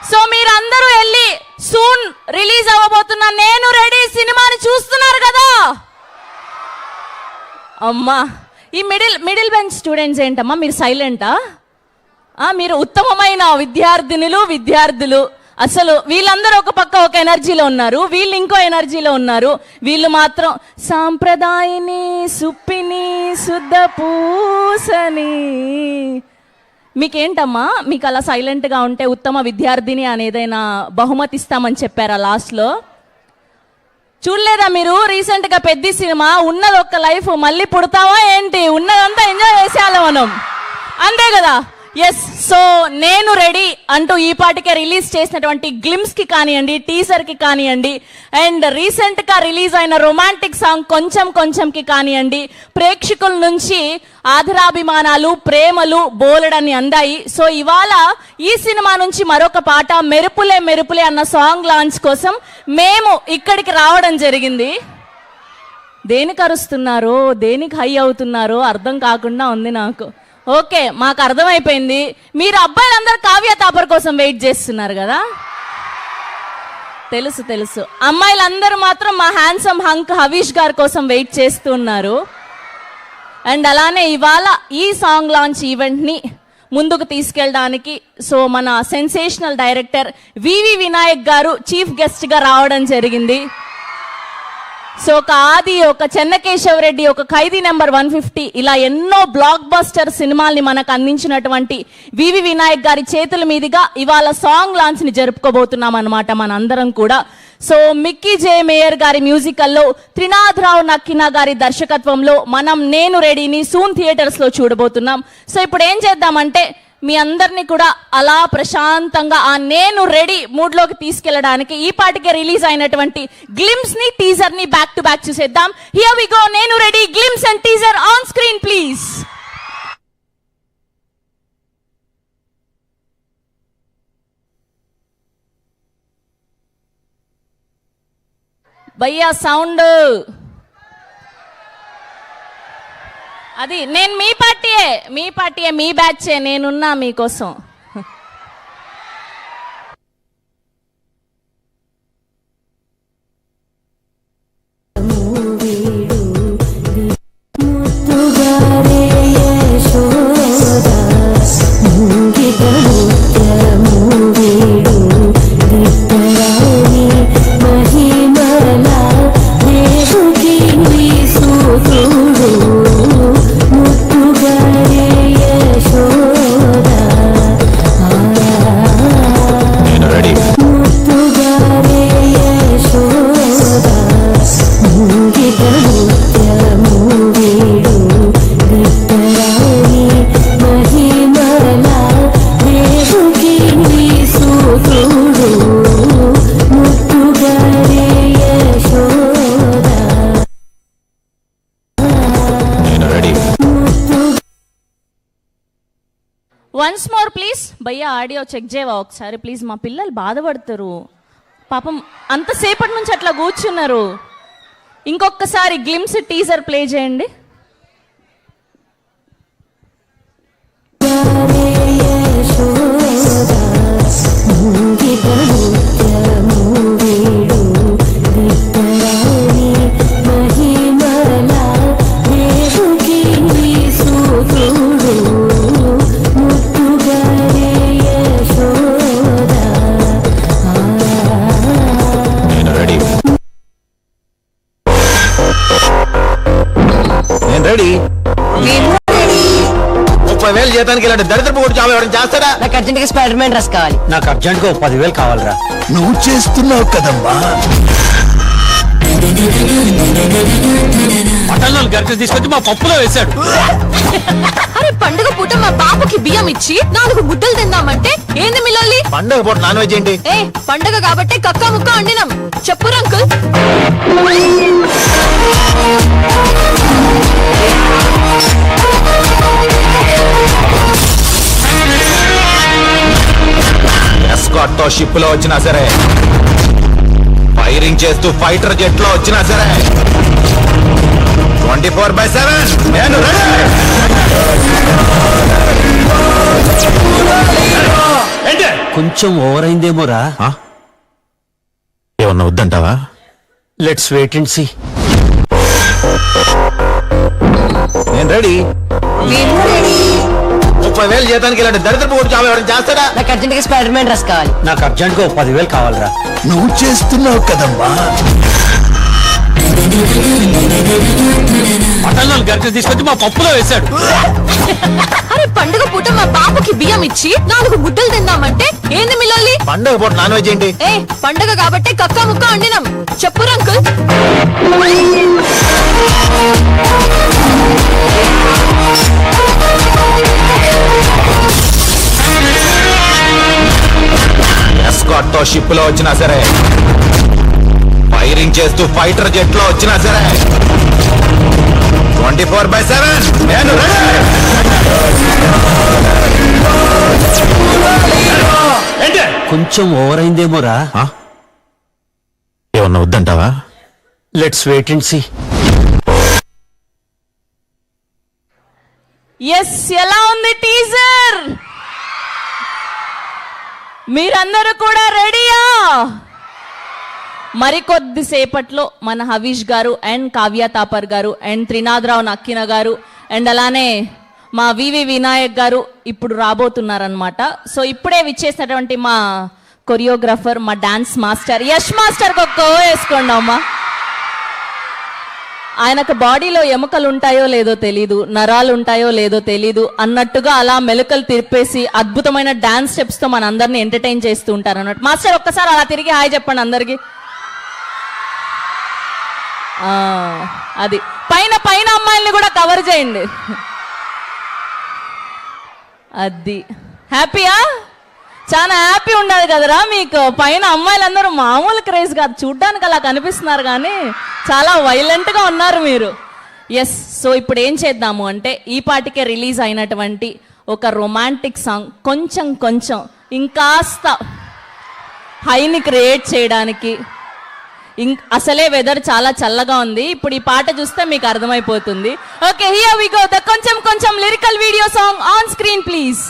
So మీరందరూ వెళ్ళి soon release అవ్వబోతున్న నేను రెడీ సినిమాని చూస్తున్నారు కదా. అమ్మా ఈ మిడిల్ బెంచ్ స్టూడెంట్స్ ఏంటమ్మా, మీరు సైలెంటా? మీరు ఉత్తమమైన విద్యార్థులు. అసలు వీళ్ళందరూ ఒక పక్క ఒక ఎనర్జీలో ఉన్నారు, వీళ్ళు ఇంకో ఎనర్జీలో ఉన్నారు. వీళ్ళు మాత్రం సాంప్రదాయని సుప్పిని శుద్ధ పూసని. మీకేంటమ్మా, మీకు అలా సైలెంట్గా ఉంటే ఉత్తమ విద్యార్థిని అనేదైనా బహుమతి ఇస్తామని చెప్పారా లాస్ట్లో? చూడలేదా మీరు రీసెంట్గా పెద్ద సినిమా? ఉన్నది ఒక్క లైఫ్, మళ్ళీ పుడతావా ఏంటి? ఉన్నదంతా ఎంజాయ్ చేసేయాలి మనం, అంతే కదా. ఎస్, సో నేను రెడీ అంటూ ఈ పాటికే రిలీజ్ చేసినటువంటి గ్లిమ్స్ కి కానివ్వండి, టీజర్ కి కానివ్వండి, అండ్ రీసెంట్ గా రిలీజ్ అయిన రొమాంటిక్ సాంగ్ కొంచెంకి కానివ్వండి, ప్రేక్షకుల నుంచి ఆదరాభిమానాలు ప్రేమలు బోలెడని అందాయి. సో ఇవాళ ఈ సినిమా నుంచి మరొక పాట మెరుపులే అన్న సాంగ్ లాంచ్ కోసం మేము ఇక్కడికి రావడం జరిగింది. దేనికి అరుస్తున్నారో, దేనికి హై అవుతున్నారో అర్థం కాకుండా ఉంది నాకు. ఓకే, మాకు అర్థమైపోయింది, మీరు అబ్బాయిలందరూ కావ్య తాపర్ కోసం వెయిట్ చేస్తున్నారు కదా. తెలుసు. అమ్మాయిలందరూ మాత్రం మా హ్యాండ్సమ్ హంక్ హవీష్ గారి కోసం వెయిట్ చేస్తున్నారు. అండ్ అలానే ఇవాళ ఈ సాంగ్ లాంచ్ ఈవెంట్ని ముందుకు తీసుకెళ్ళడానికి సో మన సెన్సేషనల్ డైరెక్టర్ వివి వినాయక్ గారు చీఫ్ గెస్ట్గా రావడం జరిగింది. సో ఒక ఆది, ఒక చెన్నకేశవ రెడ్డి, ఒక ఖైదీ నెంబర్ 150 ఇలా ఎన్నో బ్లాక్ బస్టర్ సినిమాల్ని మనకు అందించినటువంటి వివి వినాయక్ గారి చేతుల మీదుగా ఇవాళ సాంగ్ లాంచ్ ని జరుపుకోబోతున్నాం అన్నమాట మనందరం కూడా. సో మిక్కీ జే మేయర్ గారి మ్యూజికల్లో త్రినాథరావు నక్కినా గారి దర్శకత్వంలో మనం నేను రెడీని సూన్ థియేటర్స్ లో చూడబోతున్నాం. సో ఇప్పుడు ఏం చేద్దామంటే మీ అందరినీ కూడా అలా ప్రశాంతంగా ఆ నేను రెడీ మూడ్లోకి తీసుకెళ్లడానికి ఈ పాటికే రిలీజ్ అయినటువంటి గ్లిమ్స్ ని టీజర్ ని బ్యాక్ టు బ్యాక్ చూసేద్దాం. హియర్ వి గో, నేను ready, glimpse and teaser on screen please. భయ్యా సౌండ్ అది. నేను మీ పార్టీయే మీ బ్యాచే, నేనున్నా మీకోసం. Once more please. భయ్యా ఆడియో చెక్ చేయవా ఒకసారి ప్లీజ్? మా పిల్లలు బాధపడతారు పాపం, అంతసేపటి నుంచి అట్లా కూర్చున్నారు. ఇంకొకసారి గ్లిమ్స్ టీజర్ ప్లే చేయండి. రెడీ 30,000 జీతానికి ఇలాంటి దరిద్రపు కూడా జాబ్ ఎవరైనా చేస్తారా? నాకు అర్జెంట్ గా స్పైడర్ మ్యాన్ డ్రెస్ కావాలి. నాకు అర్జెంట్ గా 10,000 కావాలరా. నువ్వు చేస్తున్నావు కదమ్మా. మటన్లో గరిటెలు తీసుకొచ్చి మా పప్పులో వేశాడు. అరే పండుగ పూట మా బాబుకి బియ్యం ఇచ్చి 4 ముద్దలు తిందామంటే ఏంది మిల్లల్లి? పండుగ పూట నాన్ వెజ్ ఏంటి? పండుగ కాబట్టి కక్క ముక్క వండినాం. చెప్పురు అంకుల్. ఎస్కార్ట్ తో షిప్ లో వచ్చినా సరే, ఫైరింగ్ చేస్తూ ఫైటర్ జెట్ లో వచ్చినా సరే 24/7 నేను రెడీ. కొంచెం ఓవర్ అయిందేమోరా. ఏమన్నా వద్దంటావా? Let's wait and see. నేను రెడీ. 30,000 జీతానికి ఇలాంటి దరిద్రపు కూడా జాబ్ ఎవరైనా చేస్తాడా? నాకు అర్జెంట్ గా స్పైడర్ మ్యాన్ డ్రెస్ కావాలి. నాకు అర్జెంట్ గా 10,000 కావాలరా. నువ్వు చేస్తున్నావు కదమ్మా. మటన్లో గరిటె తీసుకొచ్చి మా పప్పులో వేశాడు. అరే పండుగ పూట మా బాబుకి బియ్యం ఇచ్చి 4 ముద్దలు తిందామంటే ఏంది మిల్లాలి? పండగ పూట నాన్ వెజ్ ఏంటి? ఏ పండుగ కాబట్టి కక్క ముక్క వండినాం. చెప్పురా అంకుల్. ఎస్కాట్ తో షిప్ లో వచ్చినా సరే, ఫైరింగ్ చేస్తూ ఫైటర్ జెట్ లో వచ్చినా సరే, 24/7 నేను రెడీ. కొంచెం ఓవర్ అయిందేమోరా. ఏమన్నా వద్దంటావా? Let's wait and see. Yes, ఎలా ఉంది టీజర్? మీరందరూ కూడా రెడీయా? మరికొద్ది సేపట్లో మన హవీష్ గారు అండ్ కావ్య తాపర్ గారు అండ్ త్రినాథరావు నక్కిన గారు అండ్ అలానే మా వివి వినాయక్ గారు ఇప్పుడు రాబోతున్నారనమాట. సో ఇప్పుడే విచ్చేసినటువంటి మా కొరియోగ్రాఫర్, మా డాన్స్ మాస్టర్ యష్ మాస్టర్కి ఒక్క వేసుకోండి అమ్మా. ఆయనకు బాడీలో ఎముకలు ఉంటాయో లేదో తెలీదు, నరాలు ఉంటాయో లేదో తెలీదు అన్నట్టుగా అలా మెలకలు తిప్పేసి అద్భుతమైన డాన్స్ స్టెప్స్ తో మన అందరిని ఎంటర్టైన్ చేస్తూ ఉంటారు అన్నట్టు. మాస్టర్ ఒక్కసారి అలా తిరిగి హాయ్ చెప్పండి అందరికి. అది పైన పైన అమ్మాయిల్ని కూడా కవర్ చేయండి. అది హ్యాపీయా? చాలా హ్యాపీ ఉండదు కదరా మీకు? పైన అమ్మాయిలందరూ మామూలు క్రేజ్ కాదు, చూడ్డానికి అలా కనిపిస్తున్నారు కానీ చాలా వైలెంట్ గా ఉన్నారు మీరు. ఎస్, సో ఇప్పుడు ఏం చేద్దాము అంటే ఈ పాటికే రిలీజ్ అయినటువంటి ఒక రొమాంటిక్ సాంగ్ కొంచెం కొంచెం ఇంకాస్త హైని క్రియేట్ చేయడానికి, అసలే వెదర్ చాలా చల్లగా ఉంది, ఇప్పుడు ఈ పాట చూస్తే మీకు అర్థమైపోతుంది. Okay, here we go, the కొంచెం కొంచెం lyrical video song on screen please.